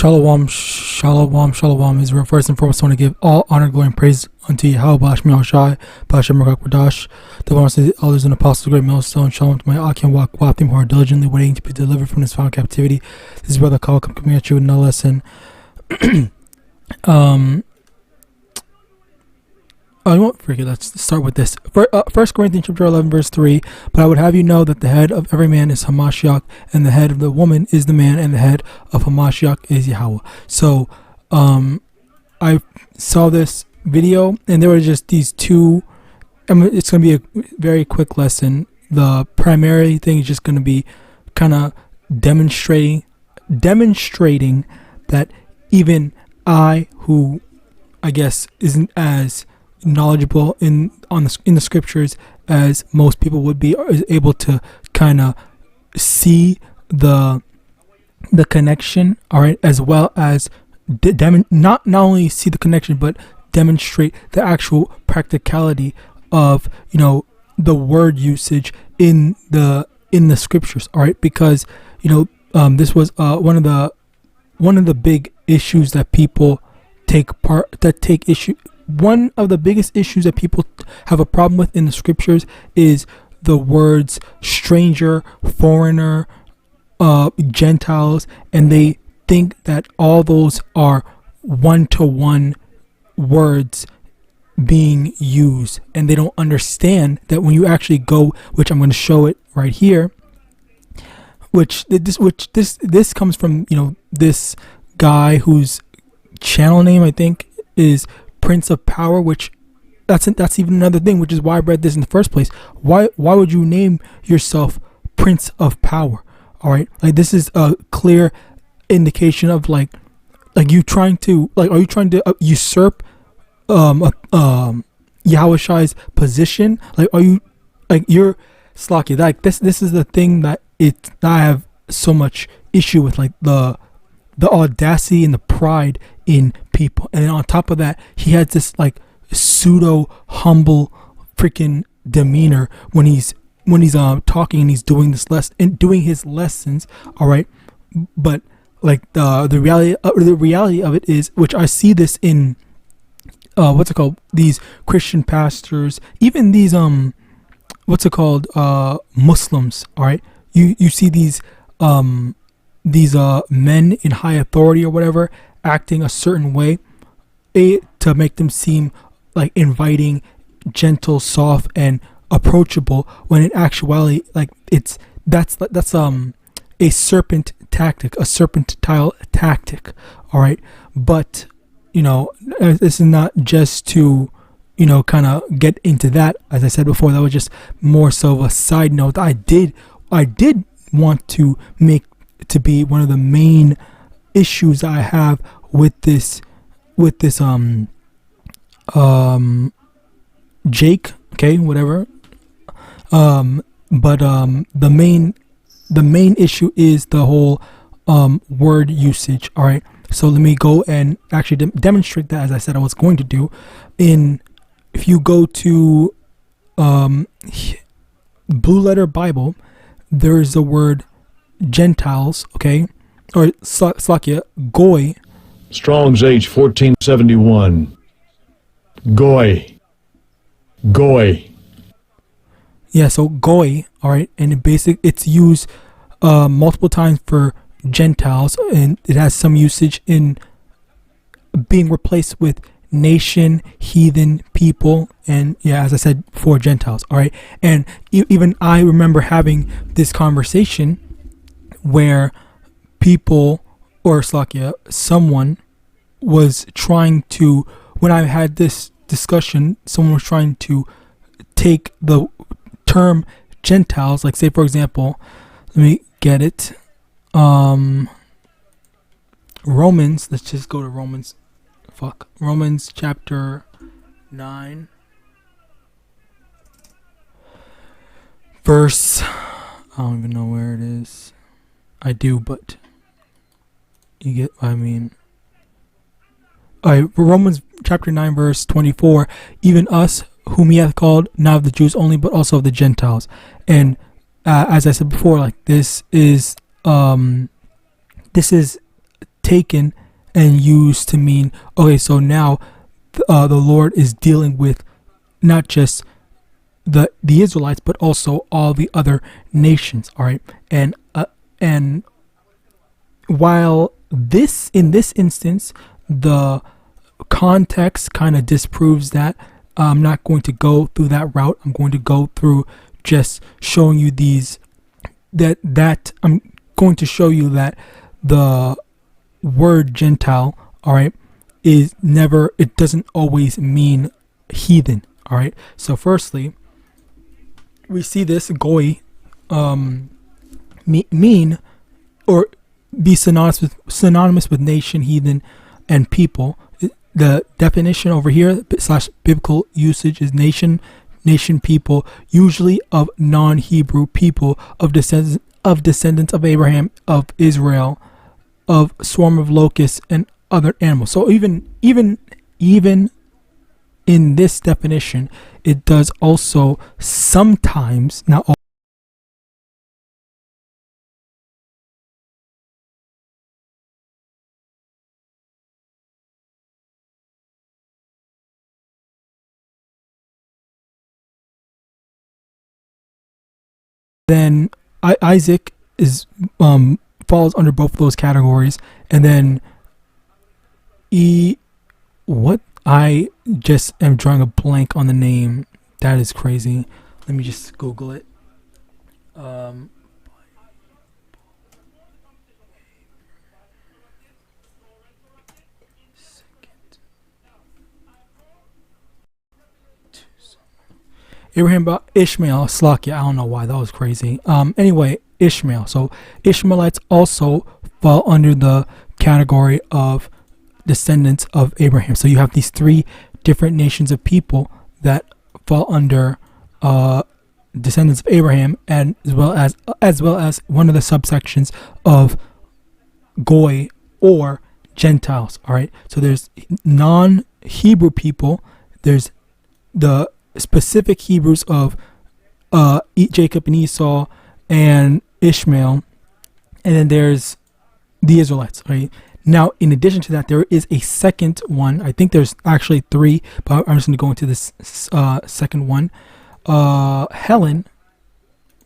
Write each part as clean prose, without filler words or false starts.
Shalom, shalom, shalom. Israel. First and foremost, I want to give all honor, glory, and praise unto YAHAWAH, MANASHAH, Bashem, Rakadash, the ones of the elders and apostles, the great millstone. Shalom to my Akim Wakim, who are diligently waiting to be delivered from this final captivity. This is Brother Kyle coming at you with another lesson. I won't forget. Let's start with this. 1 Corinthians chapter 11, verse 3. But I would have you know that the head of every man is Hamashiach, and the head of the woman is the man, and the head of Hamashiach is Yahweh. So, I saw this video, and there were just these two. It's going to be a very quick lesson. The primary thing is just going to be kind of demonstrating that even I, who I guess isn't as knowledgeable in the scriptures as most people would be, is able to kind of see the connection, all right, as well as not only see the connection but demonstrate the actual practicality of, you know, the word usage in the scriptures, all right, because, you know, this was one of the big issues that people take issue. One of the biggest issues that people have a problem with in the scriptures is the words stranger, foreigner, Gentiles, and they think that all those are one-to-one words being used, and they don't understand that when you actually go, which I'm going to show it right here, which this comes from, you know, this guy whose channel name I think is Prince of Power, which that's even another thing, which is why I read this in the first place. Why would you name yourself Prince of Power? All right, like this is a clear indication of like you trying to, like, are you trying to usurp Yahawashai's position? Like, are you, like, you're Slacky? Like this is the thing that I have so much issue with, like the audacity and the pride in people. And then on top of that, he has this like pseudo humble freaking demeanor when he's talking and he's doing this doing his lessons, all right? But like the reality of it is, which I see this in what's it called, these Christian pastors, even these Muslims, all right? You see these men in high authority or whatever acting a certain way, to make them seem like inviting, gentle, soft, and approachable, when in actuality, like, that's a serpent tactic, a serpentile tactic, all right? But, you know, this is not just to, you know, kind of get into that. As I said before, that was just more so of a side note. I did want to make to be one of the main issues I have with this Jake, okay, whatever, but the main issue is the whole word usage, all right? So let me go and actually demonstrate that, as I said I was going to do. If you go to Blue Letter Bible, there is the word Gentiles, okay, or Slakia, Goy. Strong's H 1471. Goy. Yeah, so Goy, all right, and it's used multiple times for Gentiles, and it has some usage in being replaced with nation, heathen, people, and yeah, as I said, for Gentiles, all right? And even I remember having this conversation where people, or Slakia, someone was trying to, when I had this discussion, someone was trying to take the term Gentiles, like, say for example, let me get it, Romans, let's just go to Romans chapter 9 verse, I don't even know where it is. I do, but you get what I mean. Alright, Romans chapter 9 verse 24, even us whom he hath called, not of the Jews only, but also of the Gentiles. And as I said before, like, this is taken and used to mean, okay, so now the Lord is dealing with not just the Israelites, but also all the other nations. All right, and while in this instance, the context kind of disproves that, I'm not going to go through that route. I'm going to go through just showing you that I'm going to show you that the word Gentile, all right, it doesn't always mean heathen. All right, so firstly, we see this goy mean or be synonymous with nation, heathen, and people. The definition over here / biblical usage is nation, people, usually of non-Hebrew people, of descendants of Abraham, of Israel, of swarm of locusts and other animals. So even in this definition, it does also sometimes, not all, then Isaac is falls under both of those categories, and then what I just am drawing a blank on the name. That is crazy. Let me just Google it. Abraham, Ishmael, Slakia. I don't know why that was crazy. Anyway, Ishmael. So Ishmaelites also fall under the category of descendants of Abraham. So you have these three different nations of people that fall under descendants of Abraham, and as well as one of the subsections of Goy or Gentiles. All right. So there's non-Hebrew people. There's the specific Hebrews of Jacob and Esau and Ishmael, and then there's the Israelites. Right. Now, in addition to that, there is a second one. I think there's actually three, but I'm just going to go into this second one. Helen,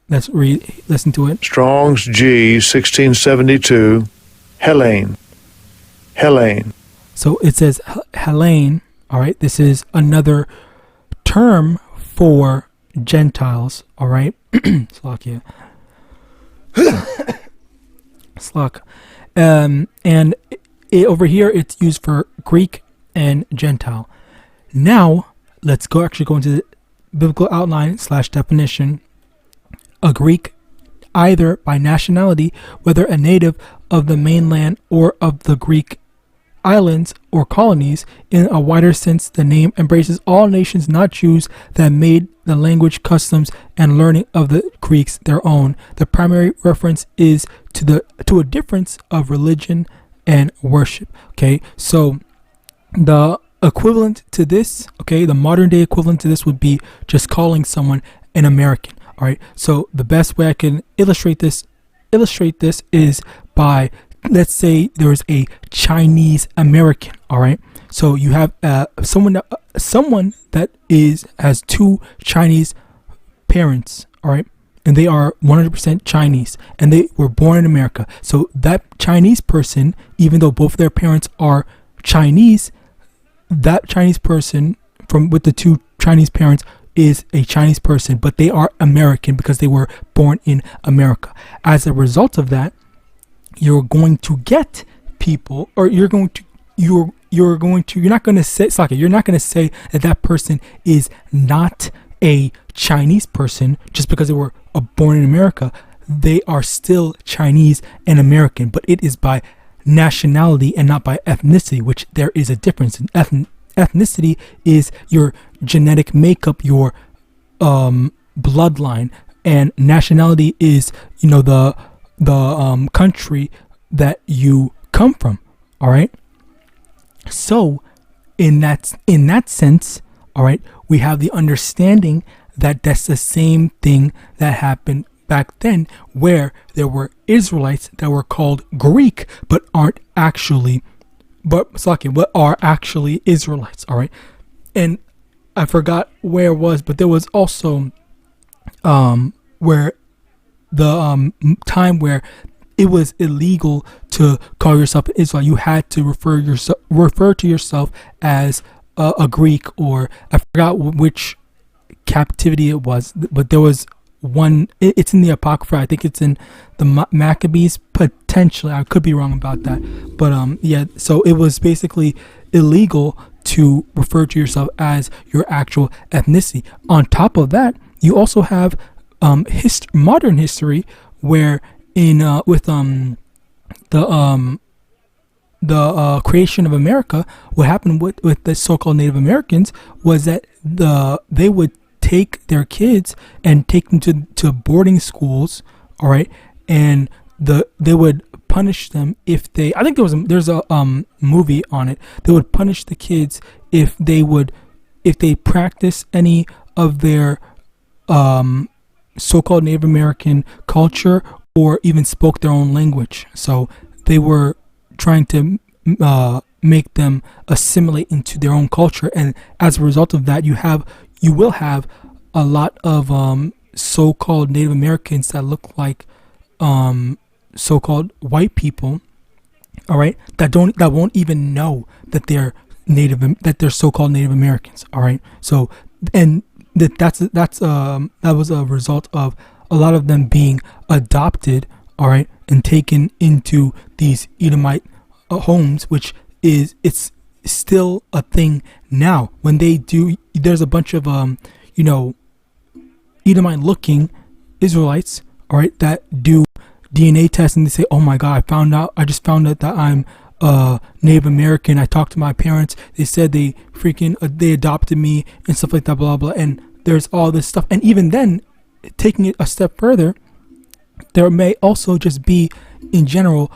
let's listen to it. Strong's G 1672, Helene. So it says Helene. All right, this is another term for Gentiles. All right, Slakia. Slak. And over here it's used for Greek and Gentile. Now let's go into the biblical outline / definition. A Greek, either by nationality, whether a native of the mainland or of the Greek islands or colonies. In a wider sense, the name embraces all nations, not Jews, that made the language, customs, and learning of the Greeks their own. The primary reference is to a difference of religion and worship. Okay, so the equivalent to this, the modern day equivalent to this would be just calling someone an American. All right, so the best way I can illustrate this is by, let's say there is a Chinese American. All right, so you have someone that has two Chinese parents. All right, and they are 100% Chinese, and they were born in America. So that Chinese person, even though both their parents are Chinese, that Chinese person with the two Chinese parents is a Chinese person, but they are American because they were born in America. As a result of that, you're going to get people, or you're not going to say that person is not a Chinese person just because they were born in America. They are still Chinese and American, but it is by nationality and not by ethnicity, which there is a difference. Ethnicity is your genetic makeup, your bloodline, and nationality is the country that you come from. All right, so in that sense, all right, we have the understanding that that's the same thing that happened back then where there were Israelites that were called Greek but are actually Israelites. All right, and I forgot where it was, but there was also where the time where it was illegal to call yourself an Israelite. You had to refer to yourself as a Greek, or I forgot which captivity it was, but there was one. It's in the Apocrypha. I think it's in the Maccabees, potentially. I could be wrong about that, but yeah. So it was basically illegal to refer to yourself as your actual ethnicity. On top of that, you also have modern history, where with the creation of America, what happened with the so-called Native Americans was that they would take their kids and take them to boarding schools, all right, and they would punish them if they. I think there's a movie on it. They would punish the kids if they practice any of their so-called Native American culture or even spoke their own language. So they were trying to make them assimilate into their own culture, and as a result of that, you will have a lot of so-called Native Americans that look like so-called white people, all right, that won't even know that they're so-called Native Americans, all right. So, and that was a result of a lot of them being adopted, all right, and taken into these Edomite homes, which it's still a thing now. When they do, there's a bunch of Edomite looking Israelites, all right, that do DNA tests, and they say, oh my God, I just found out that I'm Native American. I talked to my parents. They said they adopted me and stuff like that, blah, blah, blah. And there's all this stuff. And even then, taking it a step further, there may also just be, in general,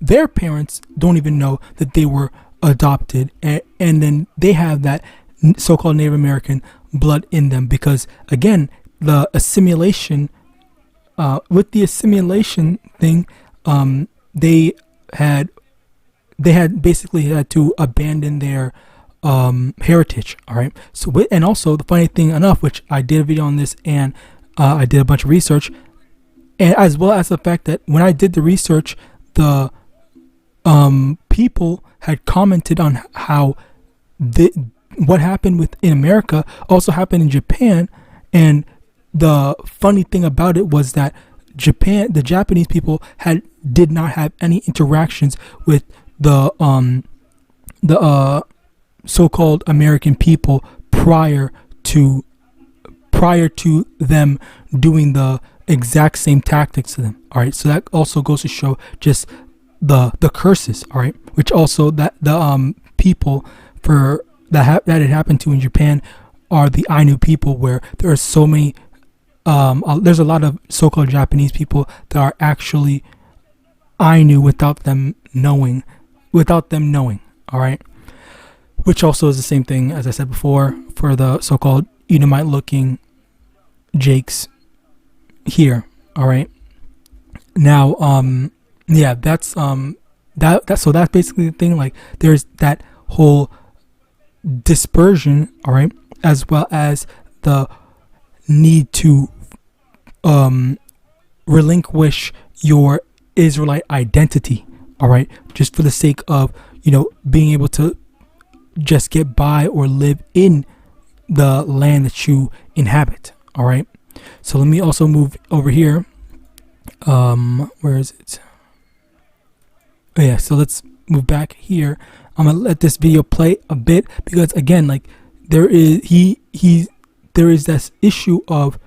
their parents don't even know that they were adopted, and then they have that so-called Native American blood in them, because again, the assimilation, with the assimilation thing, they had basically had to abandon their heritage, all right. So, and also the funny thing enough, which I did a video on this, and I did a bunch of research, and as well as the fact that when I did the research, the people had commented on how what happened in America also happened in Japan. And the funny thing about it was that the Japanese people did not have any interactions with the so-called American people prior to them doing the exact same tactics to them. All right, so that also goes to show just the curses. All right, which also that the people that it happened to in Japan are the Ainu people, where there are so many. There's a lot of so-called Japanese people that are actually Ainu without them knowing. All right, which also is the same thing as I said before for the so-called Edomite-looking Jakes here. All right. Now, yeah, that's so that's basically the thing. Like, there's that whole dispersion, all right, as well as the need to relinquish your Israelite identity, all right, just for the sake of being able to just get by or live in the land that you inhabit. All right, so let me also move over here. Where is it? Oh, yeah, so let's move back here. I'm gonna let this video play a bit, because again, like, there is this issue of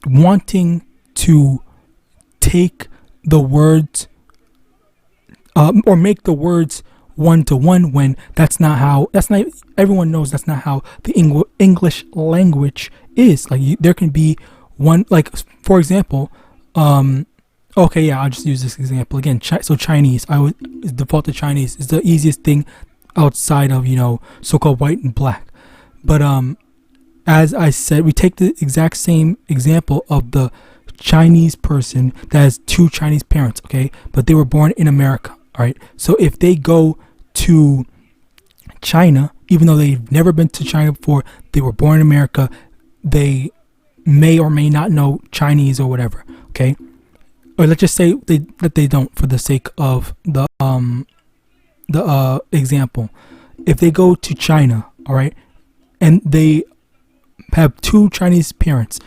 wanting to take the words or make the words one-to-one, when everyone knows that's not how the English language is. Like, there can be one, like, for example, okay, yeah, I'll just use this example again. So Chinese, I would default to Chinese is the easiest thing outside of so-called white and black. But as I said, we take the exact same example of the Chinese person that has two Chinese parents, okay, but they were born in America. All right, so if they go to China, even though they've never been to China before, they were born in America, they may or may not know Chinese or whatever, okay? Or let's just say that they don't, for the sake of the example. If they go to China, all right, and they have two Chinese parents,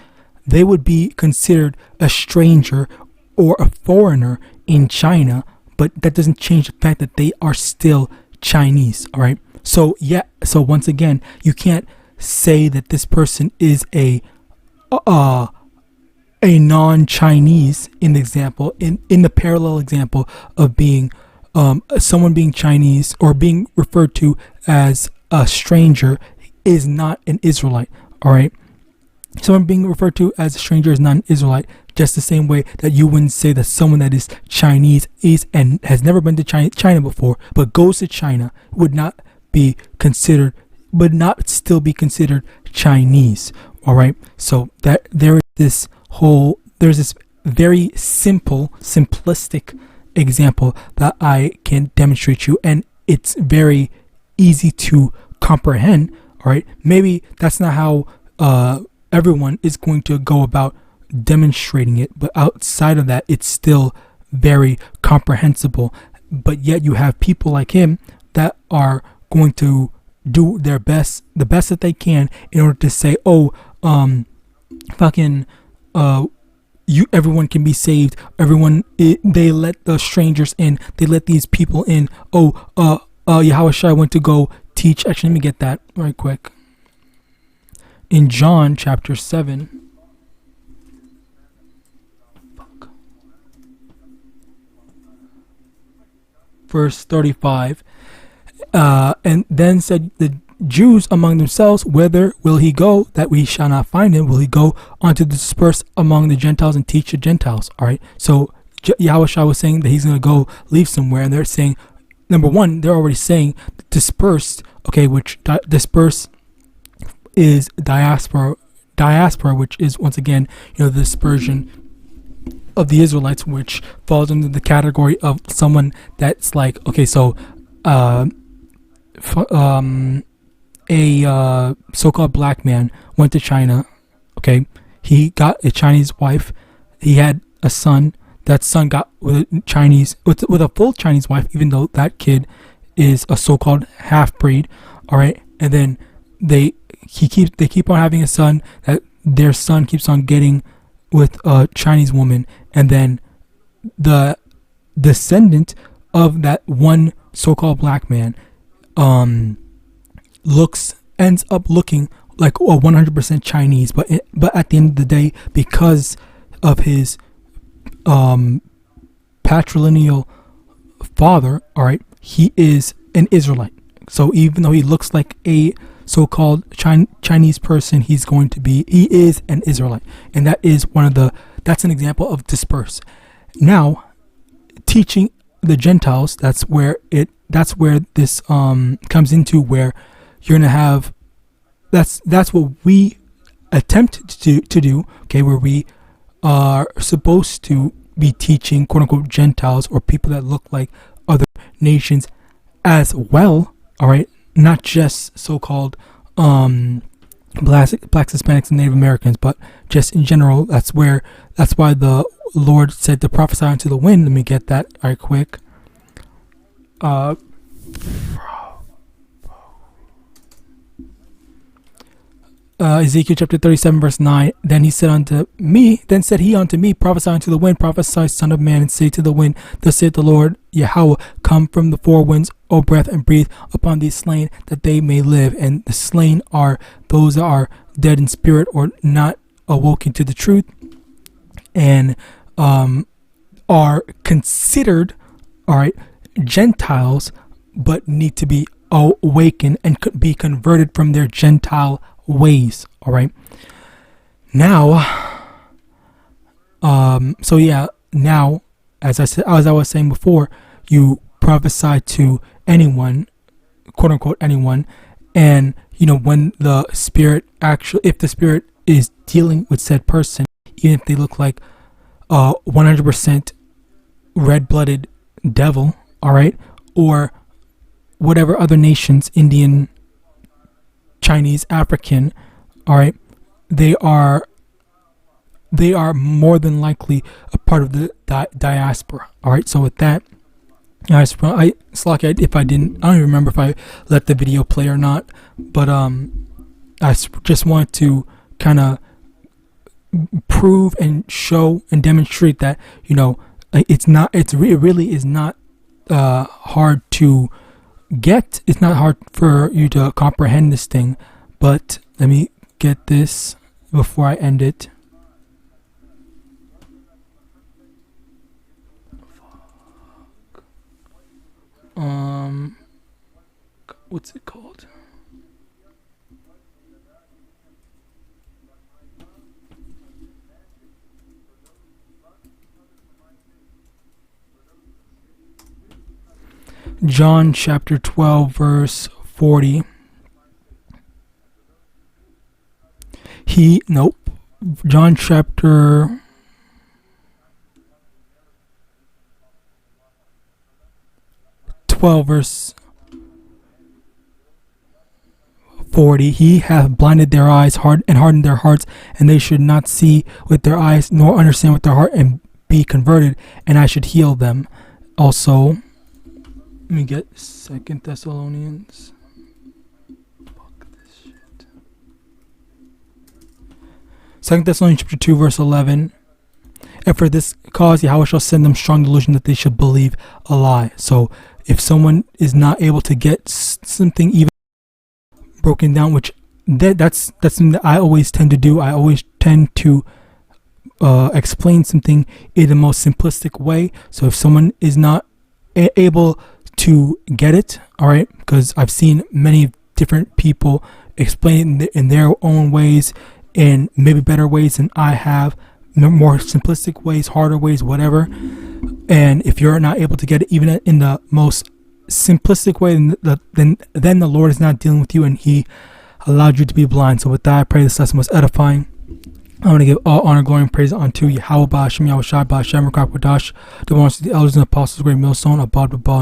they would be considered a stranger or a foreigner in China, but that doesn't change the fact that they are still Chinese, all right? So yeah, so once again, you can't say that this person is a non-Chinese in the example, in the parallel example of being someone being Chinese or being referred to as a stranger is not an Israelite, all right? Someone being referred to as a stranger is not an Israelite, just the same way that you wouldn't say that someone that is Chinese is and has never been to China before but goes to China would not be considered, would not still be considered Chinese, all right? So that there's this very simplistic example that I can demonstrate you, and it's very easy to comprehend, all right? Maybe that's not how everyone is going to go about demonstrating it, but outside of that, it's still very comprehensible. But yet you have people like him that are going to do their best, the best that they can, in order to say, everyone can be saved. They let the strangers in. They let these people in. Yahawashi went to go teach. Actually, let me get that right quick. In John chapter 7, verse 35, and then said the Jews among themselves, whither will he go that we shall not find him? Will he go on to disperse among the Gentiles and teach the Gentiles? All right, so Yahawashi was saying that he's going to go leave somewhere, and they're saying, number one, they're already saying dispersed, okay, which disperse is diaspora, which is once again, the dispersion of the Israelites, which falls under the category of someone that's like, okay, so a so-called black man went to China, okay, he got a Chinese wife, he had a son, that son got with a full Chinese wife, even though that kid is a so-called half-breed, all right, and then they keep on having a son, that their son keeps on getting with a Chinese woman, and then the descendant of that one so-called black man ends up looking like a 100% Chinese, but at the end of the day, because of his patrilineal father, all right, he is an Israelite. So even though he looks like a so-called Chinese person, he is an Israelite, and that's an example of disperse. Now, teaching the Gentiles, that's where this comes into, where you're gonna have, that's what we attempt to do, okay, where we are supposed to be teaching quote unquote Gentiles, or people that look like other nations as well, all right, not just so-called blacks, Hispanics, and Native Americans, but just in general. That's why the Lord said to prophesy unto the wind. Let me get that right quick. Ezekiel chapter 37 verse 9. Then said he unto me, prophesy unto the wind, prophesy, son of man, and say to the wind, thus saith the Lord Yahweh, come from the four winds, O breath, and breathe upon these slain, that they may live. And the slain are those that are dead in spirit, or not awoken to the truth, and are considered, all right, Gentiles, but need to be awakened and could be converted from their Gentile ways. All right, now now, as I was saying before, you prophesy to anyone, quote unquote anyone, and when the spirit actually, if the spirit is dealing with said person, even if they look like 100% red-blooded devil, all right, or whatever other nations, Indian, Chinese, African, all right, they are more than likely a part of the diaspora. All right, so with that, diaspora, if I don't even remember if I let the video play or not, but I just want to kind of prove and show and demonstrate that it really is not hard to get. It's not hard for you to comprehend this thing. But let me get this before I end it. What's it called? John chapter 12 verse 40. John chapter 12 verse 40. He hath blinded their eyes and hardened their hearts, and they should not see with their eyes nor understand with their heart and be converted, and I should heal them. Also, let me get 2 Thessalonians. Fuck this shit. 2 Thessalonians chapter 2 verse 11. And for this cause Yahweh shall send them strong delusion that they should believe a lie. So if someone is not able to get something even broken down, which that's something that I always tend to do. I always tend to explain something in the most simplistic way. So if someone is not able to get it, all right, because I've seen many different people explain it in their own ways, in maybe better ways than I have, more simplistic ways, harder ways, whatever. And if you're not able to get it even in the most simplistic way, then the Lord is not dealing with you, and He allowed you to be blind. So with that, I pray this lesson was edifying. I want to give all honor, glory, and praise unto YAHAWAH, BA'Hashem, YAHAWASHI, BA'Hashem, RICANS, the ones, the elders and apostles, great millstone, Abad, Babal,